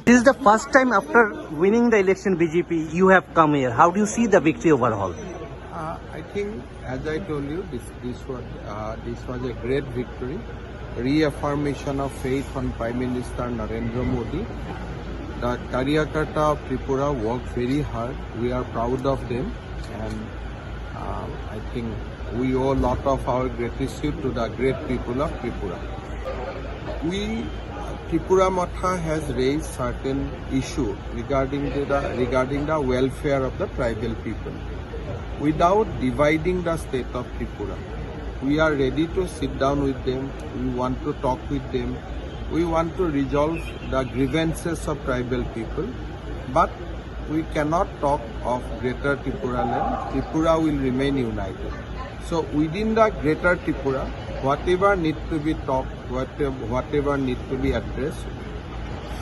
This is the first time after winning the election BJP you have come here. How do you see the victory overall? I think, as I told you, this was a great victory, reaffirmation of faith on Prime Minister Narendra Modi. The Karyakarta of Tripura worked very hard. We are proud of them, and I think we owe a lot of our gratitude to the great people of Tripura. Tripura Matha has raised certain issue regarding the welfare of the tribal people. Without dividing the state of Tripura, we are ready to sit down with them. We want to talk with them. We want to resolve the grievances of tribal people, but we cannot talk of Greater Tripura land. Tripura will remain united. So within the Greater Tripura, whatever needs to be talked, whatever needs to be addressed,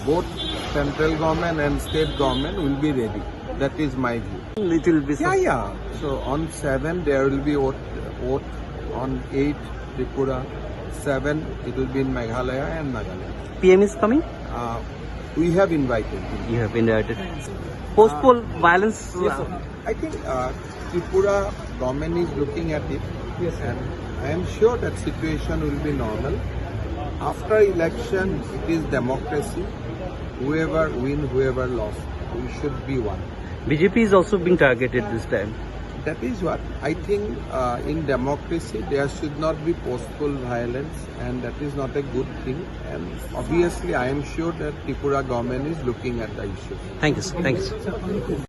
both central government and state government will be ready. That is my view. Little bit. Yeah. So on 7 there will be vote. On 8 Tripura, 7 it will be in Meghalaya and Nagaland. PM is coming? We have invited him. You have invited. Post-poll violence? Yes, sir. I think Tripura government is looking at it. Yes, and I am sure that situation will be normal. After election, it is democracy. Whoever win, whoever lost, we should be one. BJP is also being targeted this time. That is what I think. In democracy, there should not be post-poll violence, and that is not a good thing. And obviously, I am sure that Tripura government is looking at the issue. Thank you, sir. Thank you, sir.